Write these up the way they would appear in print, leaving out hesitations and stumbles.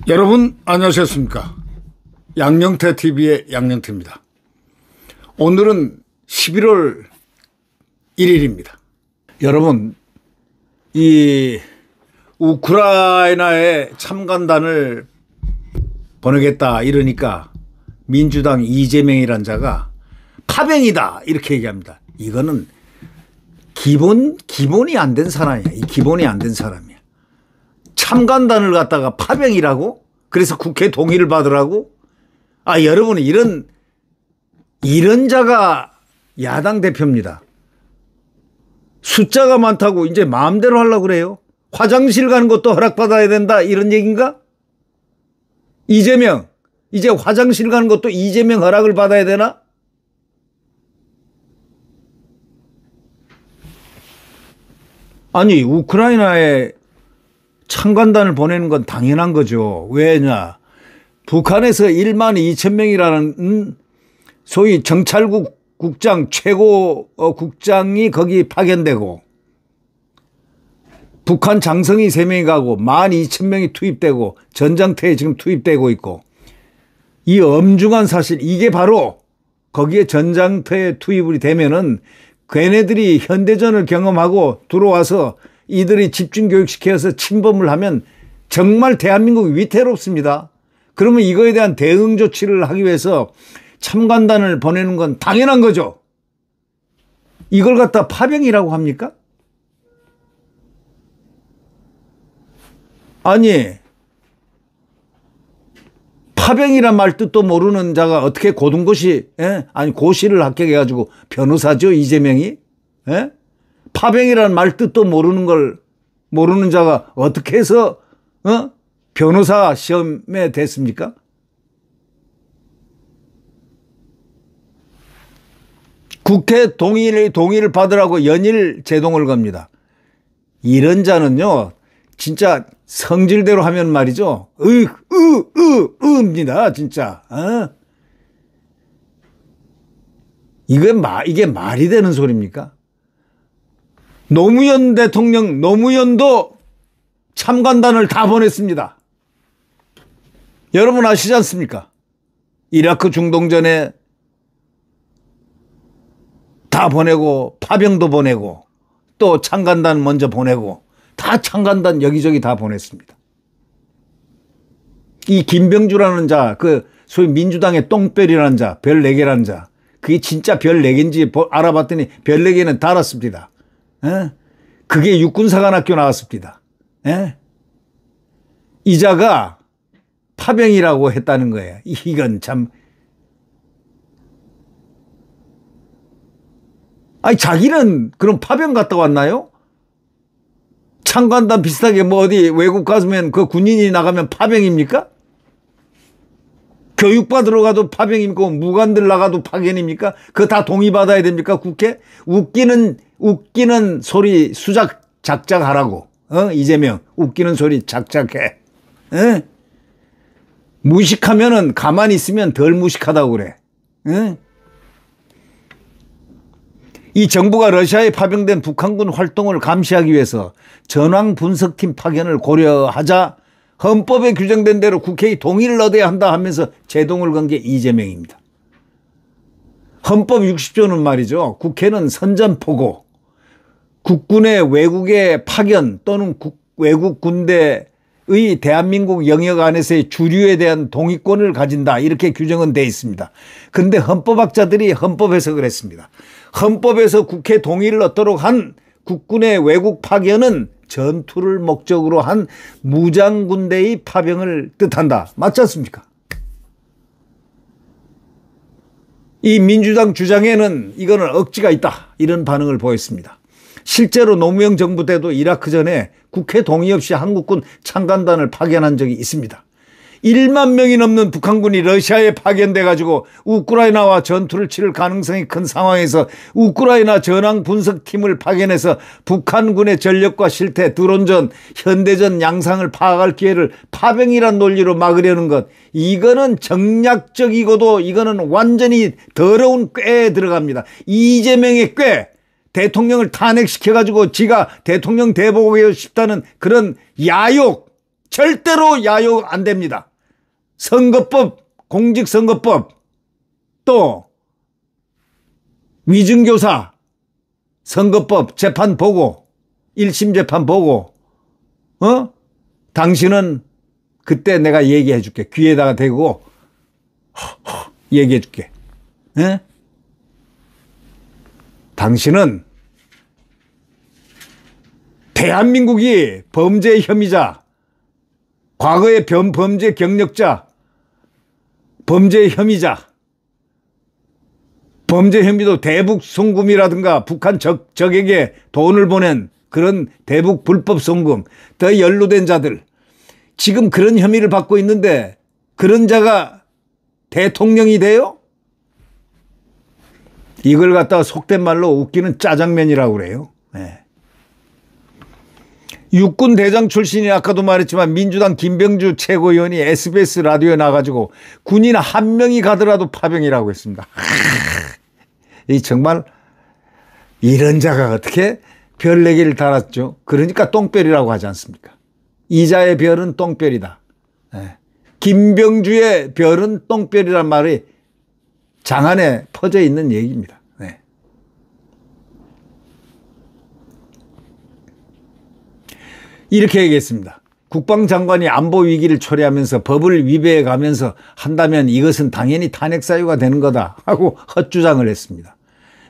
여러분 안녕하셨습니까? 양영태TV의 양영태입니다. 오늘은 11월 1일입니다. 여러분, 이 우크라이나에 참관단을 보내겠다 이러니까 민주당 이재명이란 자가 파병이다 이렇게 얘기합니다. 이거는 기본이 안 된 사람이야. 이 기본이 안 된 사람이야. 참관단을 갖다가 파병이라고? 그래서 국회 동의를 받으라고? 아, 여러분, 이런 자가 야당 대표입니다. 숫자가 많다고 이제 마음대로 하려고 그래요? 화장실 가는 것도 허락받아야 된다 이런 얘기인가? 이재명, 이제 화장실 가는 것도 이재명 허락을 받아야 되나? 아니, 우크라이나에 참관단을 보내는 건 당연한 거죠. 왜냐? 북한에서 1만 2천 명이라는 소위 정찰국 국장 최고 국장이 거기 파견되고 북한 장성이 3명이 가고 1만 2천 명이 투입되고 전장터에 지금 투입되고 있고 이 엄중한 사실, 이게 바로 거기에 전장터에 투입이 되면은 걔네들이 현대전을 경험하고 들어와서 이들이 집중교육시켜서 침범을 하면 정말 대한민국이 위태롭습니다. 그러면 이거에 대한 대응 조치를 하기 위해서 참관단을 보내는 건 당연한 거죠. 이걸 갖다 파병이라고 합니까? 아니, 파병이란 말 뜻도 모르는 자가 어떻게 고등고시, 고시를 합격해가지고 변호사죠, 이재명이? 파병이라는 말 뜻도 모르는 자가 어떻게 해서 변호사 시험에 됐습니까? 국회 동의를 받으라고 연일 제동을 겁니다. 이런 자는요, 진짜 성질대로 하면 말이죠. 입니다, 진짜. 이게 말이 되는 소리입니까? 노무현 대통령, 노무현도 참관단을 다 보냈습니다. 여러분 아시지 않습니까? 이라크 중동전에 다 보내고 파병도 보내고 또 참관단 먼저 보내고 다 참관단 여기저기 다 보냈습니다. 이 김병주라는 자, 그 소위 민주당의 똥별이라는 자, 별 4개라는 자, 그게 진짜 별 4개인지 알아봤더니 별 4개는 달았습니다. 그게 육군사관학교 나왔습니다. 이 자가 파병이라고 했다는 거예요. 이건 참. 아니, 자기는 그럼 파병 갔다 왔나요? 참관단 비슷하게 뭐 어디 외국 가면 그 군인이 나가면 파병입니까? 교육받으러 가도 파병입니까? 무관들 나가도 파견입니까? 그거 다 동의받아야 됩니까? 국회? 웃기는 소리 작작하라고. 이재명, 웃기는 소리 작작해. 무식하면은 가만히 있으면 덜 무식하다고 그래. 이 정부가 러시아에 파병된 북한군 활동을 감시하기 위해서 전황 분석팀 파견을 고려하자 헌법에 규정된 대로 국회의 동의를 얻어야 한다 하면서 제동을 건 게 이재명입니다. 헌법 60조는 말이죠. 국회는 선전포고 국군의 외국의 파견 또는 외국 군대의 대한민국 영역 안에서의 주류에 대한 동의권을 가진다, 이렇게 규정은 되어 있습니다. 그런데 헌법학자들이 헌법 해석을 했습니다. 헌법에서 국회 동의를 얻도록 한 국군의 외국 파견은 전투를 목적으로 한 무장군대의 파병을 뜻한다. 맞지 않습니까? 이 민주당 주장에는 이거는 억지가 있다, 이런 반응을 보였습니다. 실제로 노무현 정부 때도 이라크 전에 국회 동의 없이 한국군 참관단을 파견한 적이 있습니다. 1만 명이 넘는 북한군이 러시아에 파견돼 가지고 우크라이나와 전투를 치를 가능성이 큰 상황에서 우크라이나 전황 분석팀을 파견해서 북한군의 전력과 실태, 드론전, 현대전 양상을 파악할 기회를 파병이란 논리로 막으려는 것, 이거는 정략적이고도 이거는 완전히 더러운 꾀에 들어갑니다. 이재명의 꾀, 대통령을 탄핵시켜가지고 지가 대통령 돼보고 싶다는 그런 야욕, 절대로 야욕 안 됩니다. 선거법, 공직선거법, 또 위증교사, 선거법 재판 보고, 1심 재판 보고, 당신은 그때 내가 얘기해 줄게. 귀에다가 대고 얘기해 줄게. 당신은 대한민국이 범죄 혐의자, 과거의 범죄 경력자, 범죄 혐의자, 범죄 혐의도 대북 송금이라든가 북한 적에게 돈을 보낸 그런 대북 불법 송금, 더 연루된 자들, 지금 그런 혐의를 받고 있는데 그런 자가 대통령이 돼요? 이걸 갖다가 속된 말로 웃기는 짜장면이라고 그래요. 네. 육군 대장 출신이 아까도 말했지만 민주당 김병주 최고위원이 SBS 라디오에 나가지고 군인 한 명이 가더라도 파병이라고 했습니다. 이 정말 이런 자가 어떻게 별 4개를 달았죠. 그러니까 똥별이라고 하지 않습니까? 이자의 별은 똥별이다. 네. 김병주의 별은 똥별이란 말이 장안에 퍼져 있는 얘기입니다. 네. 이렇게 얘기했습니다. 국방장관이 안보 위기를 초래하면서 법을 위배해 가면서 한다면 이것은 당연히 탄핵 사유가 되는 거다 하고 헛주장을 했습니다.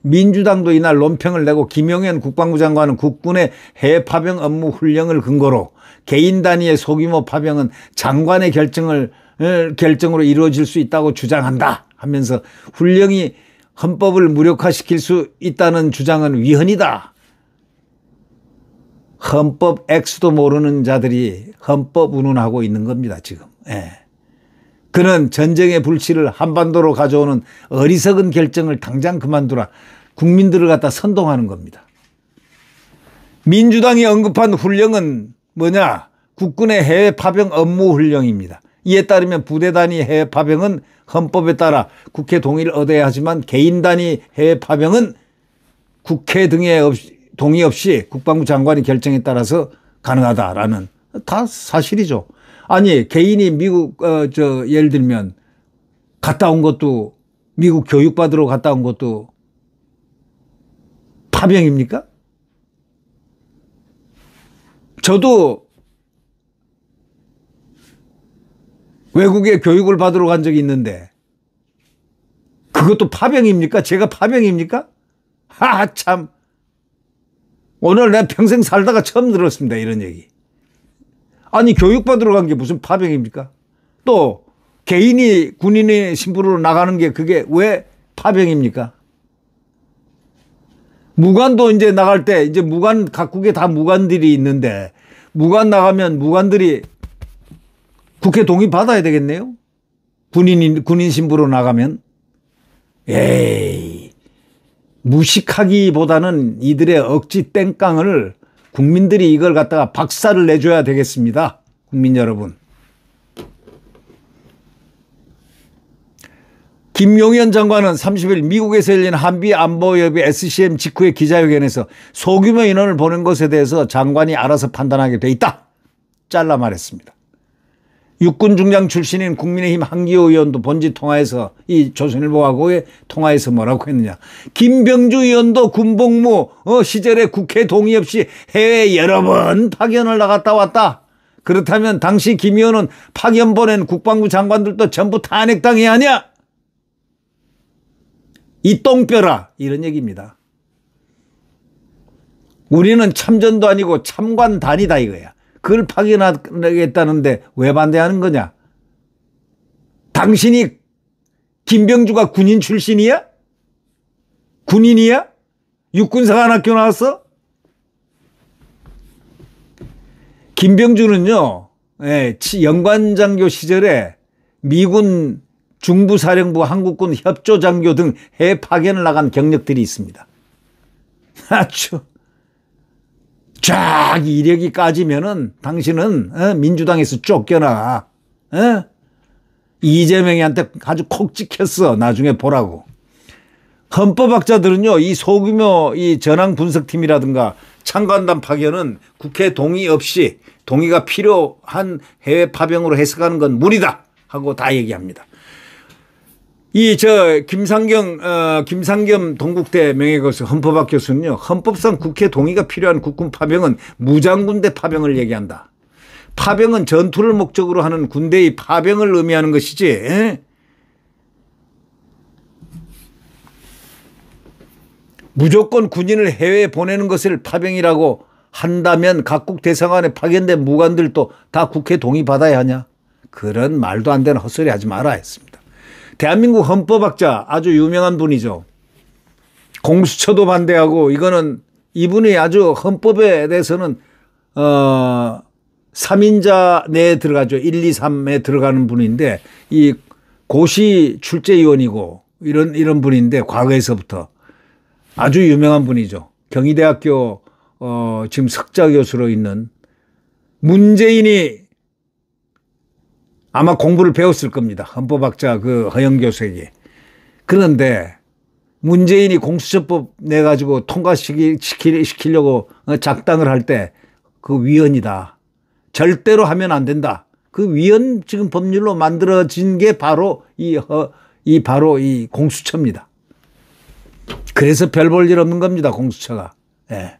민주당도 이날 논평을 내고 김용현 국방부 장관은 국군의 해외 파병 업무 훈령을 근거로 개인 단위의 소규모 파병은 장관의 결정으로 이루어질 수 있다고 주장한다 하면서 훈령이 헌법을 무력화시킬 수 있다는 주장은 위헌이다. 헌법 X도 모르는 자들이 헌법 운운하고 있는 겁니다, 지금. 예. 그는 전쟁의 불씨를 한반도로 가져오는 어리석은 결정을 당장 그만두라. 국민들을 갖다 선동하는 겁니다. 민주당이 언급한 훈령은 뭐냐? 국군의 해외 파병 업무 훈령입니다. 이에 따르면 부대 단위 해외 파병은 헌법에 따라 국회 동의를 얻어야 하지만 개인 단위 해외 파병은 국회 등의 동의 없이 국방부 장관이 결정에 따라서 가능하다라는 다 사실이죠. 아니 개인이 미국 예를 들면 갔다 온 것도 미국 교육받으러 갔다 온 것도 파병입니까? 저도 외국에 교육을 받으러 간 적이 있는데 그것도 파병입니까? 제가 파병입니까? 참. 오늘 내가 평생 살다가 처음 들었습니다. 이런 얘기. 아니 교육받으러 간 게 무슨 파병입니까? 또 개인이 군인의 신분으로 나가는 게 그게 왜 파병입니까? 무관도 이제 나갈 때 이제 무관 각국에 다 무관들이 있는데 무관 나가면 무관들이 국회 동의 받아야 되겠네요. 군인 신분으로 나가면. 에이. 무식하기보다는 이들의 억지 땡깡을 국민들이 이걸 갖다가 박살을 내줘야 되겠습니다. 국민 여러분. 김용현 장관은 30일 미국에서 열린 한미안보협의 SCM 직후의 기자회견에서 소규모 인원을 보낸 것에 대해서 장관이 알아서 판단하게 돼 있다. 잘라 말했습니다. 육군 중장 출신인 국민의힘 한기호 의원도 본지 통화에서 이 조선일보하고의 통화에서 뭐라고 했느냐. 김병주 의원도 군복무 시절에 국회 동의 없이 해외에 여러 번 파견을 나갔다 왔다. 그렇다면 당시 김 의원은 파견 보낸 국방부 장관들도 전부 탄핵당해야 하냐? 이 똥벼라 이런 얘기입니다. 우리는 참전도 아니고 참관단이다 이거야. 그걸 파견하겠다는데 왜 반대하는 거냐? 당신이 김병주가 군인 출신이야? 군인이야? 육군사관학교 나왔어? 김병주는요 예, 영관장교 시절에 미군 중부사령부 한국군 협조장교 등 해외 파견을 나간 경력들이 있습니다. 아주 쫙 이력이 까지면은 당신은 민주당에서 쫓겨나. 이재명이한테 아주 콕 찍혔어. 나중에 보라고. 헌법학자들은요, 이 소규모 이 전황 분석팀이라든가 참관단 파견은 국회 동의 없이 동의가 필요한 해외 파병으로 해석하는 건 무리다 하고 다 얘기합니다. 김상겸 동국대 명예교수 헌법학 교수는요, 헌법상 국회 동의가 필요한 국군 파병은 무장군대 파병을 얘기한다. 파병은 전투를 목적으로 하는 군대의 파병을 의미하는 것이지, 무조건 군인을 해외에 보내는 것을 파병이라고 한다면 각국 대사관에 파견된 무관들도 다 국회 동의 받아야 하냐? 그런 말도 안 되는 헛소리 하지 말아야 했습니다. 대한민국 헌법학자 아주 유명한 분이죠. 공수처도 반대하고 이분이 아주 헌법에 대해서는 3인자 내에 들어가죠. 1, 2, 3에 들어가는 분인데 이 고시 출제위원이고 이런 분인데 과거에서부터 아주 유명한 분이죠. 경희대학교 지금 석좌 교수로 있는 문재인이 아마 공부를 배웠을 겁니다. 헌법학자 그 허영 교수에게. 그런데 문재인이 공수처법 내가지고 통과시키려고 작당을 할 때 그 위헌이다. 절대로 하면 안 된다. 그 위헌 지금 법률로 만들어진 게 바로 바로 이 공수처입니다. 그래서 별 볼 일 없는 겁니다. 공수처가. 예.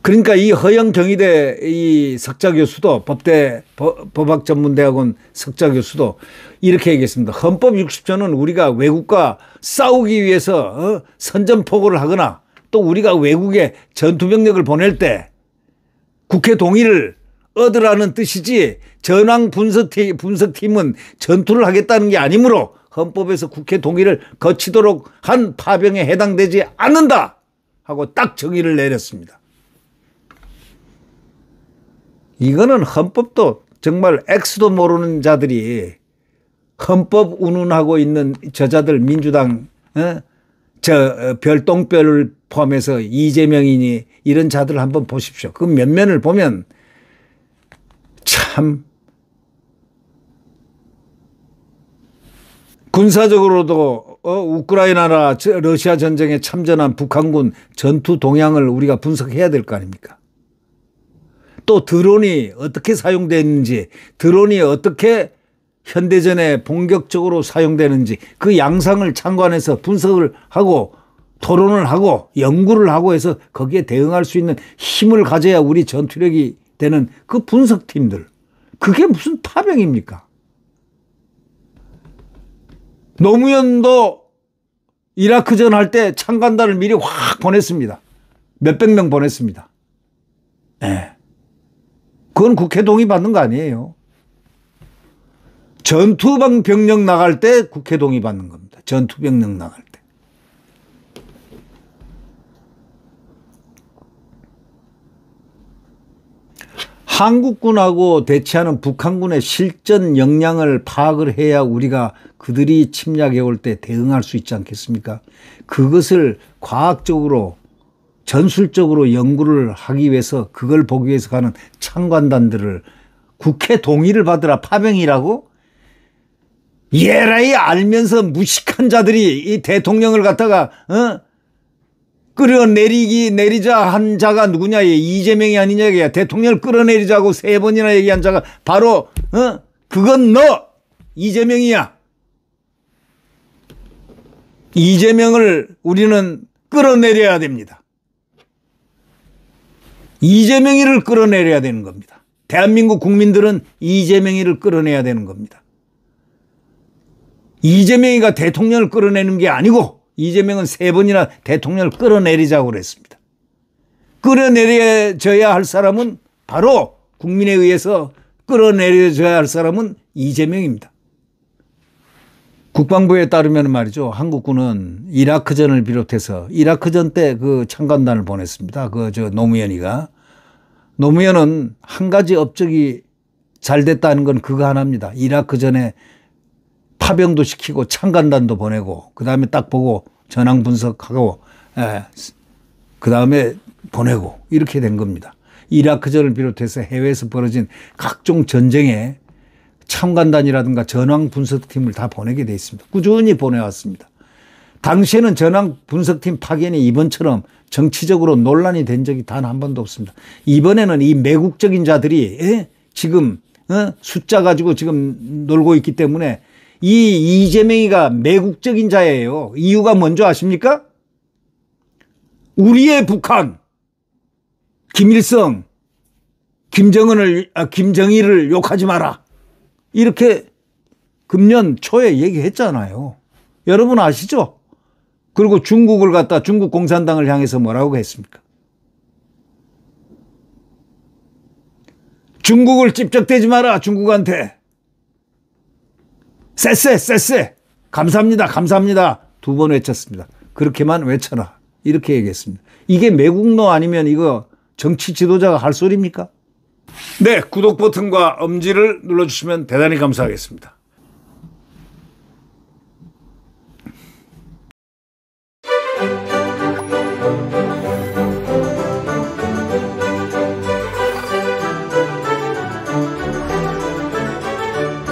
그러니까 이 허영 경희대 이 석좌 교수도 법학전문대학원 석좌 교수도 이렇게 얘기했습니다. 헌법 60조는 우리가 외국과 싸우기 위해서 선전포고를 하거나 또 우리가 외국에 전투병력을 보낼 때 국회 동의를 얻으라는 뜻이지 전황 분석팀은 전투를 하겠다는 게 아니므로 헌법에서 국회 동의를 거치도록 한 파병에 해당되지 않는다 하고 딱 정의를 내렸습니다. 이거는 헌법도 정말 X도 모르는 자들이 헌법 운운하고 있는 저자들 민주당 별똥별을 포함해서 이재명이니 이런 자들을 한번 보십시오. 그 면면을 보면 참 군사적으로도 우크라이나나 러시아 전쟁에 참전한 북한군 전투 동향을 우리가 분석해야 될 거 아닙니까? 또 드론이 어떻게 사용되는지, 드론이 어떻게 현대전에 본격적으로 사용되는지 그 양상을 참관해서 분석을 하고 토론을 하고 연구를 하고 해서 거기에 대응할 수 있는 힘을 가져야 우리 전투력이 되는 그 분석팀들. 그게 무슨 파병입니까? 노무현도 이라크전 할 때 참관단을 미리 확 보냈습니다. 몇백 명 보냈습니다. 네. 그건 국회 동의 받는 거 아니에요. 전투방 병력 나갈 때 국회 동의 받는 겁니다. 전투병력 나갈 때. 한국군하고 대치하는 북한군의 실전 역량을 파악을 해야 우리가 그들이 침략해 올 때 대응할 수 있지 않겠습니까? 그것을 과학적으로 전술적으로 연구를 하기 위해서 그걸 보기 위해서 가는 참관단들을 국회 동의를 받으라 파병이라고? 예라이 알면서 무식한 자들이 이 대통령을 갖다가 끌어내리자 한 자가 누구냐? 이재명이 아니냐? 이게 대통령을 끌어내리자고 3번이나 얘기한 자가 바로 그건 너 이재명이야. 이재명을 우리는 끌어내려야 됩니다. 이재명이를 끌어내려야 되는 겁니다. 대한민국 국민들은 이재명이를 끌어내야 되는 겁니다. 이재명이가 대통령을 끌어내는 게 아니고 이재명은 3번이나 대통령을 끌어내리자고 그랬습니다. 끌어내려져야 할 사람은 바로 국민에 의해서 끌어내려져야 할 사람은 이재명입니다. 국방부에 따르면 말이죠. 한국군은 이라크전을 비롯해서 이라크전 때 그 참관단을 보냈습니다. 노무현이가. 노무현은 한 가지 업적이 잘 됐다는 건 그거 하나입니다. 이라크 전에 파병도 시키고 창간단도 보내고 그다음에 딱 보고 전황 분석하고 그다음에 보내고 이렇게 된 겁니다. 이라크전을 비롯해서 해외에서 벌어진 각종 전쟁에 참관단이라든가 전황 분석팀을 다 보내게 돼 있습니다. 꾸준히 보내왔습니다. 당시에는 전황 분석팀 파견이 이번처럼 정치적으로 논란이 된 적이 단 한 번도 없습니다. 이번에는 이 매국적인 자들이 지금 숫자 가지고 지금 놀고 있기 때문에 이 이재명이가 매국적인 자예요. 이유가 뭔지 아십니까? 우리의 북한, 김일성, 김정일을 욕하지 마라. 이렇게 금년 초에 얘기했잖아요. 여러분 아시죠? 그리고 중국을 갖다 중국 공산당을 향해서 뭐라고 했습니까? 중국을 찝적대지 마라, 중국한테. 쎄. 감사합니다. 두 번 외쳤습니다. 그렇게만 외쳐라. 이렇게 얘기했습니다. 이게 매국노 아니면 이거 정치 지도자가 할 소리입니까? 네, 구독 버튼과 엄지를 눌러주시면 대단히 감사하겠습니다.